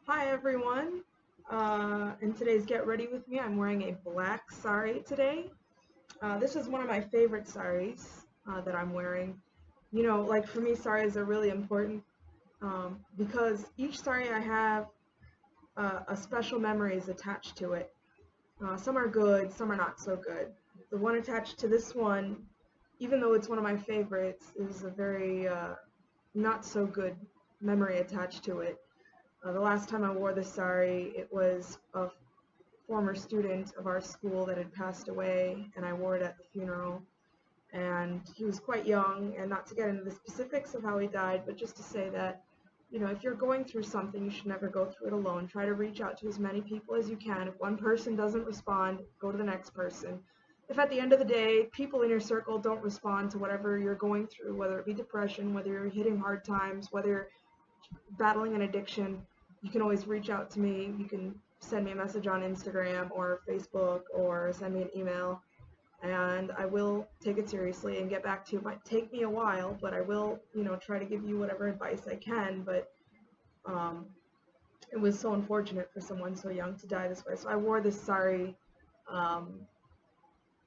Hi everyone. In today's Get Ready With Me, I'm wearing a black sari today. This is one of my favorite saris that I'm wearing. Like for me, saris are really important because each sari I have a special memory is attached to it. Some are good, some are not so good. The one attached to this one, even though it's one of my favorites, is a very not so good memory attached to it. The last time I wore this sari, it was a former student of our school that had passed away, and I wore it at the funeral. And he was quite young, and not to get into the specifics of how he died, but just to say that, if you're going through something, you should never go through it alone. Try to reach out to as many people as you can. If one person doesn't respond, go to the next person. If at the end of the day, people in your circle don't respond to whatever you're going through, whether it be depression, whether you're hitting hard times, whether you're battling an addiction, you can always reach out to me. You can send me a message on Instagram or Facebook or send me an email, and I will take it seriously and get back to you. It might take me a while, but I will, try to give you whatever advice I can. But um, it was so unfortunate for someone so young to die this way. So I wore this sari um,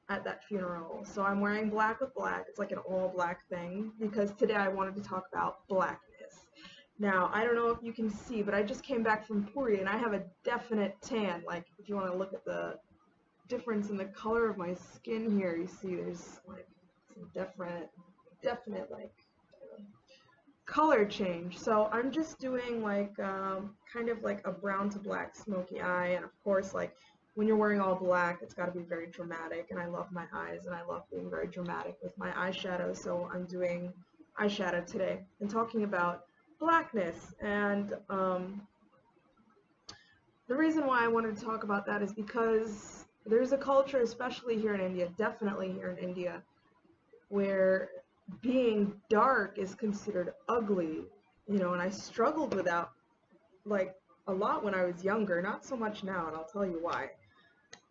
at that funeral. So I'm wearing black with black. It's like an all black thing because today I wanted to talk about blackness. Now, I don't know if you can see, but I just came back from Puri and I have a definite tan. Like, if you want to look at the difference in the color of my skin here, you see there's like some definite like color change. So I'm just doing like kind of like a brown to black smoky eye, and of course like when you're wearing all black, it's got to be very dramatic, and I love my eyes and I love being very dramatic with my eyeshadow, so I'm doing eyeshadow today and talking about blackness. And the reason why I wanted to talk about that is because there's a culture, especially here in India, definitely here in India, where being dark is considered ugly, and I struggled with that like a lot when I was younger, not so much now, and I'll tell you why.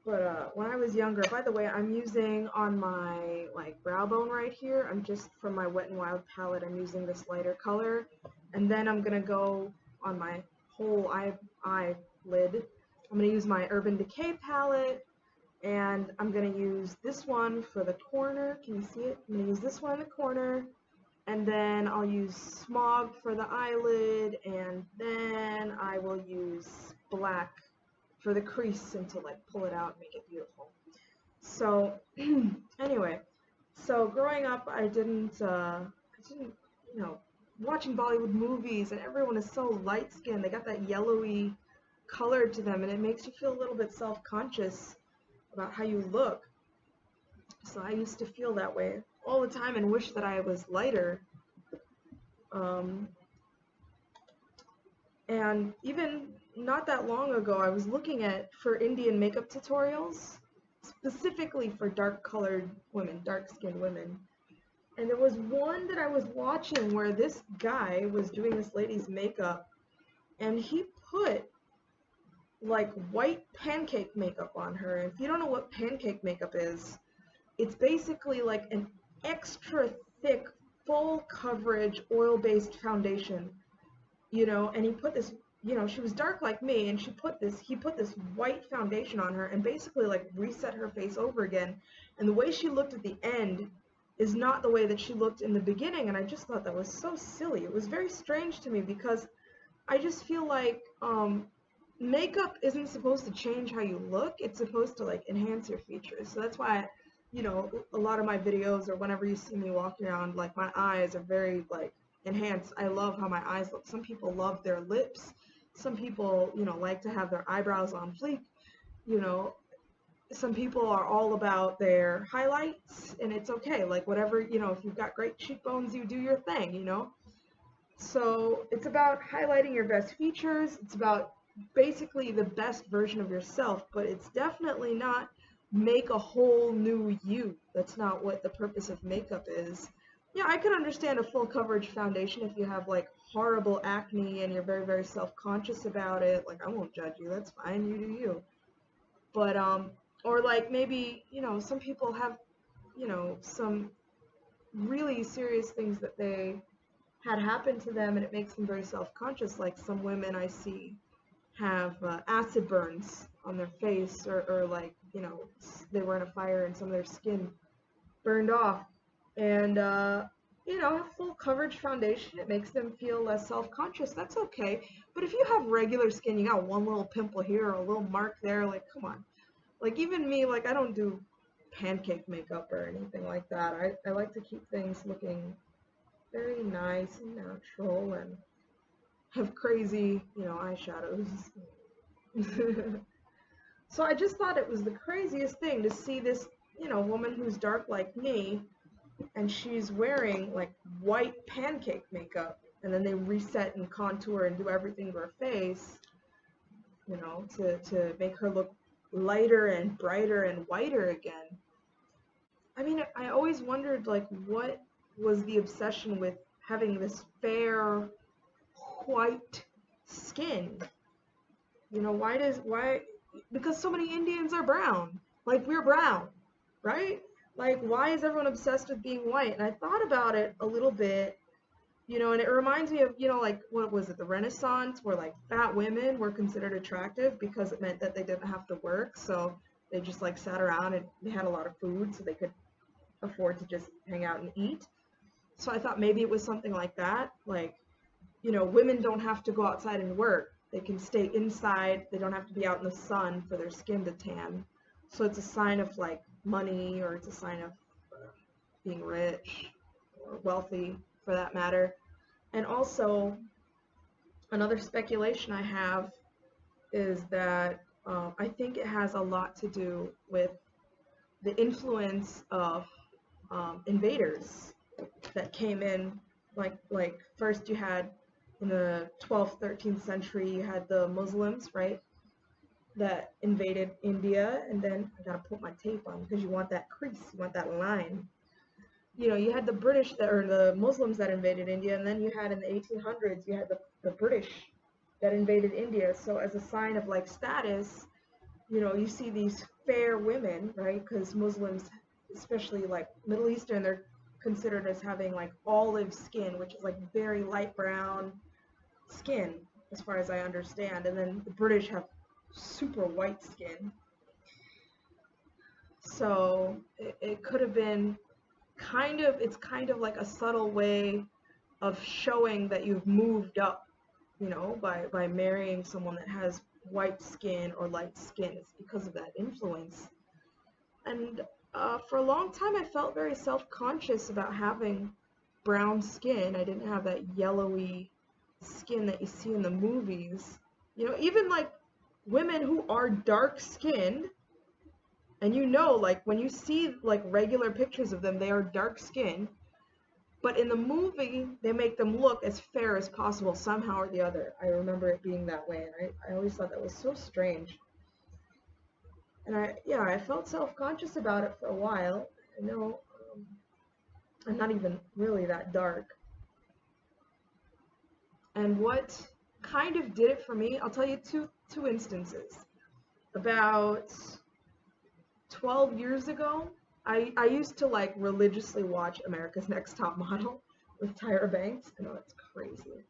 But when I was younger, by the way, I'm using on my like brow bone right here, I'm just from my Wet n Wild palette, I'm using this lighter color, and then I'm gonna go on my whole eyelid. I'm gonna use my Urban Decay palette, and I'm going to use this one for the corner. Can you see it? I'm going to use this one in the corner, and then I'll use Smog for the eyelid, and then I will use black for the crease and to like pull it out and make it beautiful. So anyway, so growing up, I didn't, watching Bollywood movies, and everyone is so light skinned. They got that yellowy color to them, and it makes you feel a little bit self-conscious about how you look. So I used to feel that way all the time and wish that I was lighter. Um, and even not that long ago, I was looking at for Indian makeup tutorials, specifically for dark colored women, dark skinned women. And there was one that I was watching where this guy was doing this lady's makeup, and he put like white pancake makeup on her. And if you don't know what pancake makeup is, it's basically like an extra thick, full coverage, oil-based foundation, and he put this, she was dark like me, and he put this white foundation on her and basically like reset her face over again. And the way she looked at the end is not the way that she looked in the beginning, and I just thought that was so silly. It was very strange to me because I just feel like makeup isn't supposed to change how you look. It's supposed to like enhance your features. So that's why, a lot of my videos or whenever you see me walking around, like my eyes are very like enhanced. I love how my eyes look. Some people love their lips. Some people, like to have their eyebrows on fleek. You know, some people are all about their highlights, and it's okay. Like whatever, if you've got great cheekbones, you do your thing. So it's about highlighting your best features. It's about basically the best version of yourself, but it's definitely not make a whole new you. That's not what the purpose of makeup is. Yeah, I could understand a full coverage foundation if you have like horrible acne and you're very, very self-conscious about it. Like, I won't judge you. That's fine. You do you. But or like maybe, some people have, some really serious things that they had happened to them, and it makes them very self-conscious. Like some women I see, have acid burns on their face, or like, you know, they were in a fire and some of their skin burned off. And, you know, have full coverage foundation. It makes them feel less self-conscious. That's okay. But if you have regular skin, you got one little pimple here or a little mark there, like, come on. Like, even me, like, I don't do pancake makeup or anything like that. I like to keep things looking very nice and natural and have crazy, you know, eyeshadows. So I just thought it was the craziest thing to see this, you know, woman who's dark like me, and she's wearing like white pancake makeup, and then they reset and contour and do everything to her face, you know, to make her look lighter and brighter and whiter again. I mean, I always wondered, like, what was the obsession with having this fair white skin? You know, why, because so many Indians are brown. Like, we're brown, right? Like, why is everyone obsessed with being white? And I thought about it a little bit, you know, and it reminds me of, you know, like, what was it, the Renaissance, where like fat women were considered attractive because it meant that they didn't have to work, so they just like sat around and they had a lot of food, so they could afford to just hang out and eat. So I thought maybe it was something like that, like, you know, women don't have to go outside and work. They can stay inside. They don't have to be out in the sun for their skin to tan. So it's a sign of like money, or it's a sign of being rich or wealthy for that matter. And also, another speculation I have is that I think it has a lot to do with the influence of invaders that came in. Like first you had, in the 12th, 13th century, you had the Muslims, right, that invaded India. And then I gotta put my tape on because you want that crease, you want that line. You know, you had the British that, or the Muslims that invaded India, and then you had in the 1800s, you had the British that invaded India. So as a sign of like status, you know, you see these fair women, right? Because Muslims, especially like Middle Eastern, they're considered as having like olive skin, which is like very light brown skin, as far as I understand. And then the British have super white skin. So it could have been it's kind of like a subtle way of showing that you've moved up, you know, by marrying someone that has white skin or light skin. It's because of that influence. And for a long time, I felt very self-conscious about having brown skin. I didn't have that yellowy skin that you see in the movies. You know, even like women who are dark skinned, and you know, like when you see like regular pictures of them, they are dark skinned. But in the movie, they make them look as fair as possible somehow or the other. I remember it being that way, and I always thought that was so strange. And I felt self-conscious about it for a while. I know I'm not even really that dark. And what kind of did it for me, I'll tell you two instances. About 12 years ago, I used to like religiously watch America's Next Top Model with Tyra Banks. I know that's crazy.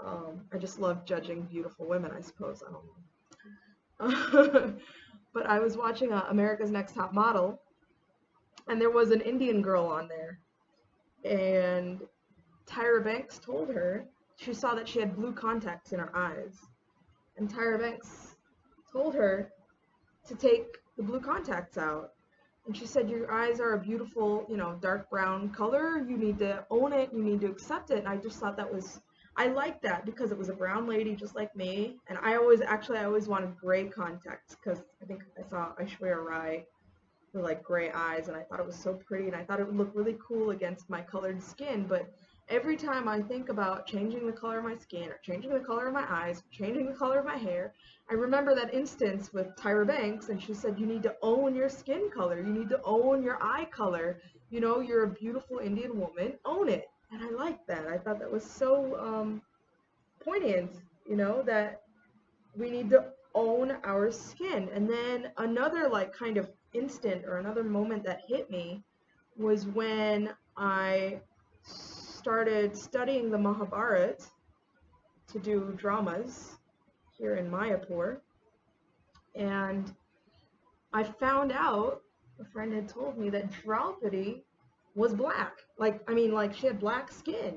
I just love judging beautiful women, I suppose. I don't know. But I was watching America's Next Top Model, and there was an Indian girl on there. And Tyra Banks told her, she saw that she had blue contacts in her eyes. And Tyra Banks told her to take the blue contacts out. And she said, your eyes are a beautiful, you know, dark brown color. You need to own it. You need to accept it. And I just thought that was, I liked that because it was a brown lady just like me. And I always wanted gray contacts because I think I saw Aishwarya Rai with like gray eyes, and I thought it was so pretty, and I thought it would look really cool against my colored skin. But every time I think about changing the color of my skin, or changing the color of my eyes, changing the color of my hair, I remember that instance with Tyra Banks, and she said, you need to own your skin color. You need to own your eye color. You know, you're a beautiful Indian woman. Own it. And I liked that. I thought that was so poignant, you know, that we need to own our skin. And then another like kind of instant, or another moment that hit me, was when I started studying the Mahabharata to do dramas. here in Mayapur. And I found out, a friend had told me that Draupadi was black. Like she had black skin.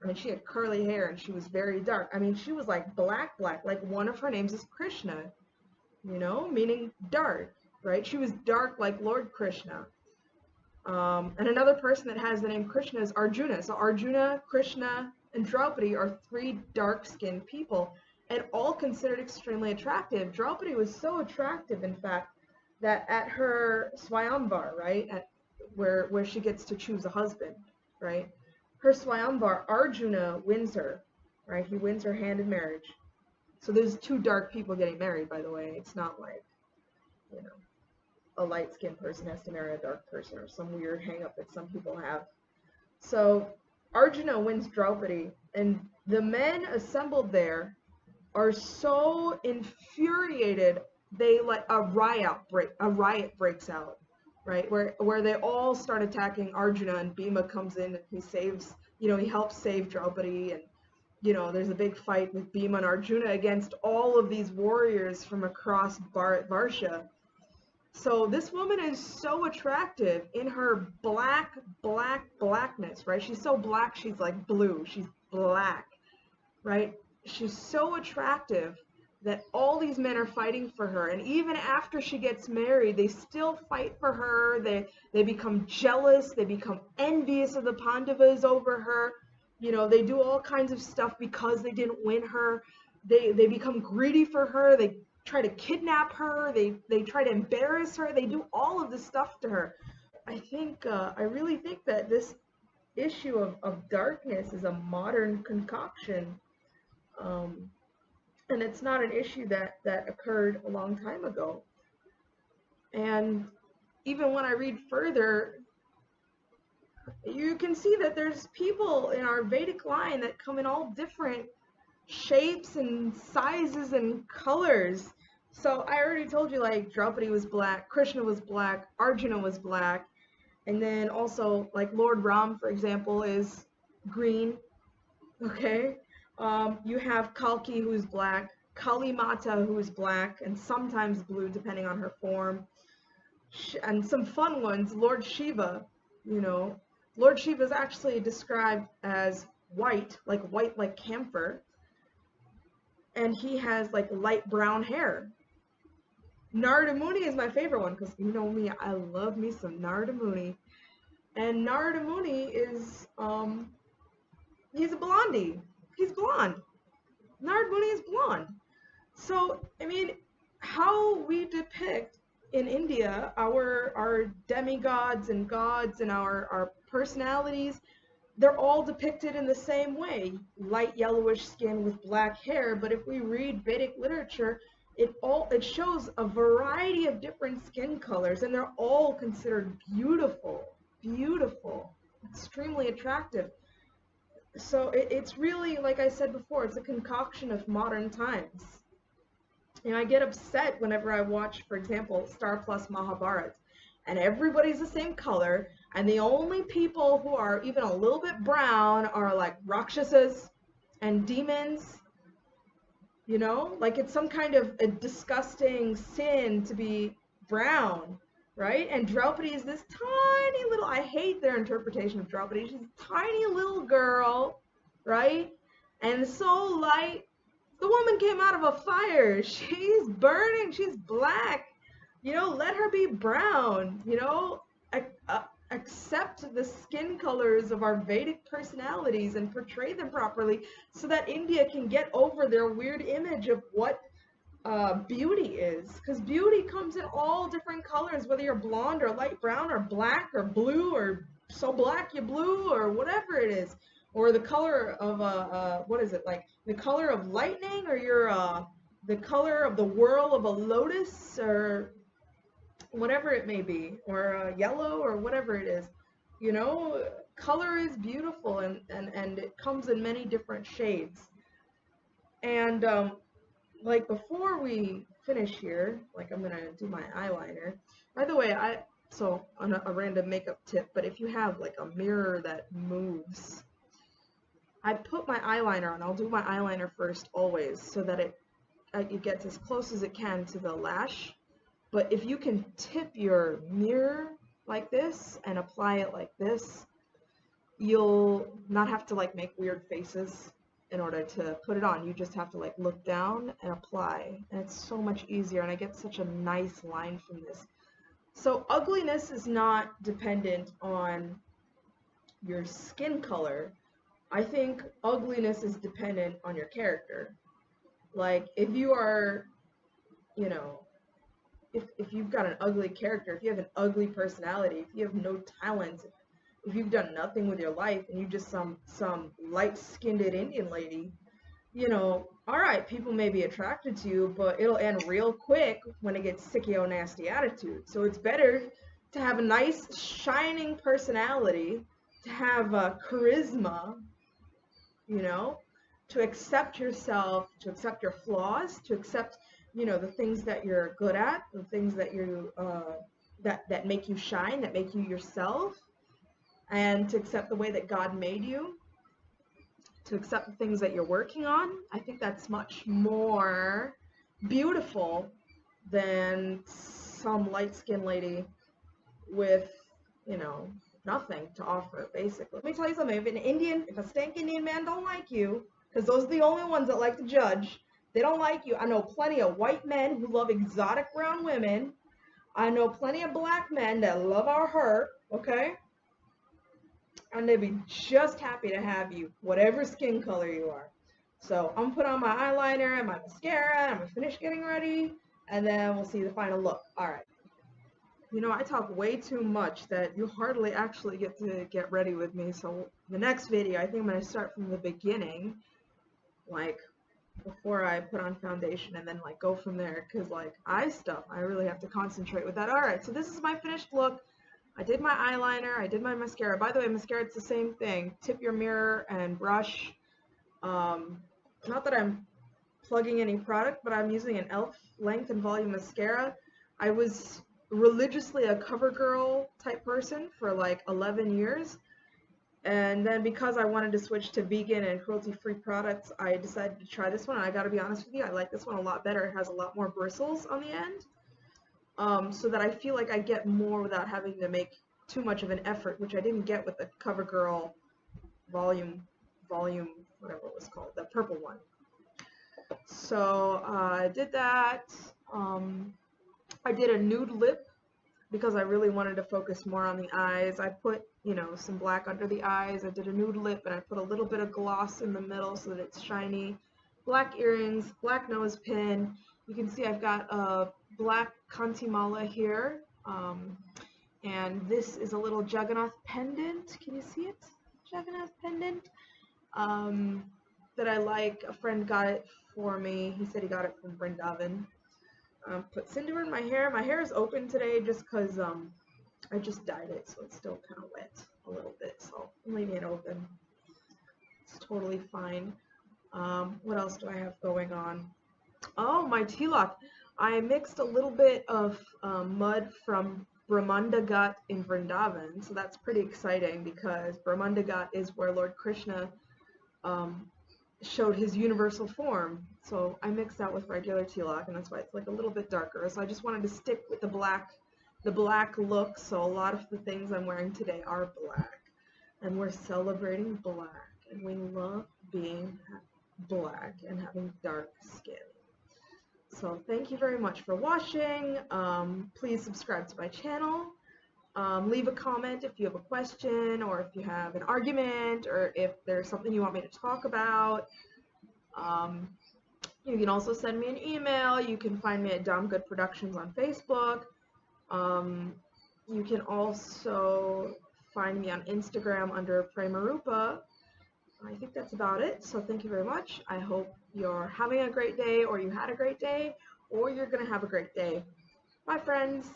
I mean, she had curly hair and she was very dark. I mean, she was like black, black. Like one of her names is Krishna, meaning dark, right? She was dark like Lord Krishna. And another person that has the name Krishna is Arjuna. So Arjuna, Krishna, and Draupadi are three dark-skinned people, and all considered extremely attractive. Draupadi was so attractive, in fact, that at her Swayamvar, right, where she gets to choose a husband, right, her Swayamvar, Arjuna wins her, right? He wins her hand in marriage. So there's two dark people getting married, by the way. It's not like, a light-skinned person has to marry a dark person or some weird hang-up that some people have. So Arjuna wins Draupadi, and the men assembled there are so infuriated, they let a riot breaks out, right? Where they all start attacking Arjuna, and Bhima comes in and he saves, he helps save Draupadi, and there's a big fight with Bhima and Arjuna against all of these warriors from across Varsha. So this woman is so attractive in her blackness, right? She's so black, she's like blue. She's black, right? She's so attractive that all these men are fighting for her. And even after she gets married, they still fight for her. They become jealous. They become envious of the Pandavas over her. They do all kinds of stuff because they didn't win her. They become greedy for her. They try to kidnap her. They try to embarrass her. They do all of this stuff to her. I really think that this issue of darkness is a modern concoction. And it's not an issue that occurred a long time ago. And even when I read further, you can see that there's people in our Vedic line that come in all different shapes and sizes and colors. So I already told you, like, Draupadi was black, Krishna was black, Arjuna was black, and then also, like, Lord Ram, for example, is green, okay? You have Kalki, who's black, Kali Mata, who is black, and sometimes blue, depending on her form, and some fun ones, Lord Shiva, Lord Shiva is actually described as white like camphor, and he has like light brown hair. Narada Muni is my favorite one because you know me, I love me some Narada Muni. And Narada Muni is, he's a blondie. He's blonde. Narada Muni is blonde. So, I mean, how we depict in India our demigods and gods and our personalities, they're all depicted in the same way. Light yellowish skin with black hair, but if we read Vedic literature, it shows a variety of different skin colors, and they're all considered beautiful, extremely attractive. So it's really, like I said before, it's a concoction of modern times. I get upset whenever I watch, for example, Star Plus Mahabharat, and everybody's the same color, and the only people who are even a little bit brown are like Rakshasas and demons. Like it's some kind of a disgusting sin to be brown, right? And Draupadi is this tiny little, I hate their interpretation of Draupadi. She's a tiny little girl, right? And so light. The woman came out of a fire. She's burning. She's black. Let her be brown. Accept the skin colors of our Vedic personalities and portray them properly so that India can get over their weird image of what beauty is. Because beauty comes in all different colors, whether you're blonde or light brown or black or blue or so black you blue or whatever it is. Or the color of what is it, like the color of lightning, or the color of the whirl of a lotus, or whatever it may be, or yellow, or whatever it is. Color is beautiful, and it comes in many different shades. And like before we finish here, like I'm gonna do my eyeliner. By the way, on a random makeup tip, but if you have like a mirror that moves, I put my eyeliner on. I'll do my eyeliner first always so that it it gets as close as it can to the lash. But if you can tip your mirror like this and apply it like this, you'll not have to like make weird faces in order to put it on. You just have to like look down and apply, and it's so much easier, and I get such a nice line from this. So ugliness is not dependent on your skin color. I think ugliness is dependent on your character. Like if you are, you know, if you've got an ugly character, if you have an ugly personality, if you have no talent, if you've done nothing with your life and you just some light-skinned Indian lady, you know, all right, people may be attracted to you, but it'll end real quick when it gets sickio nasty attitude. So it's better to have a nice shining personality, to have charisma, you know, to accept yourself, to accept your flaws, to accept, you know, the things that you're good at, the things that you that make you shine, that make you yourself, and to accept the way that God made you, to accept the things that you're working on. I think that's much more beautiful than some light-skinned lady with, you know, nothing to offer, basically. Let me tell you something. If a stank Indian man don't like you, because those are the only ones that like to judge, they don't like you. I know plenty of white men who love exotic brown women. I know plenty of black men that love our hair, okay? And they'd be just happy to have you, whatever skin color you are. So I'm gonna put on my eyeliner and my mascara, and I'm gonna finish getting ready, and then we'll see the final look. All right. You know, I talk way too much that you hardly actually get to get ready with me. So the next video, I think I'm gonna start from the beginning, like before I put on foundation, and then like go from there, because like eye stuff, I really have to concentrate with that. All right, so this is my finished look. I did my eyeliner, I did my mascara. By the way, mascara, it's the same thing. Tip your mirror and brush. Not that I'm plugging any product, but I'm using an e.l.f. length and volume mascara. I was religiously a CoverGirl type person for like 11 years. And then because I wanted to switch to vegan and cruelty-free products, I decided to try this one. And I gotta be honest with you, I like this one a lot better. It has a lot more bristles on the end. So that I feel like I get more without having to make too much of an effort, which I didn't get with the CoverGirl volume, whatever it was called, the purple one. So I did that. I did a nude lip because I really wanted to focus more on the eyes. I put, you know, some black under the eyes. I did a nude lip, and I put a little bit of gloss in the middle so that it's shiny. Black earrings, black nose pin. You can see I've got a black kantimala here, and this is a little Jagannath pendant. Can you see it? Jagannath pendant that I like. A friend got it for me. He said he got it from Vrindavan. Put sindoor in my hair. My hair is open today just because I just dyed it, so it's still kind of wet a little bit, so I'm leaving it open. It's totally fine. What else do I have going on? Oh, my tilak. I mixed a little bit of mud from Brahmanda Ghat in Vrindavan, so that's pretty exciting because Brahmanda Ghat is where Lord Krishna showed his universal form. So I mixed that with regular tilak, and that's why it's like a little bit darker. So I just wanted to stick with the black look, so a lot of the things I'm wearing today are black. And we're celebrating black, and we love being black and having dark skin. So thank you very much for watching. Please subscribe to my channel. Leave a comment if you have a question, or if you have an argument, or if there's something you want me to talk about. You can also send me an email. You can find me at Dom Good Productions on Facebook. You can also find me on Instagram under Prema. I think that's about it. So thank you very much. I hope you're having a great day, or you had a great day, or you're going to have a great day. Bye, friends.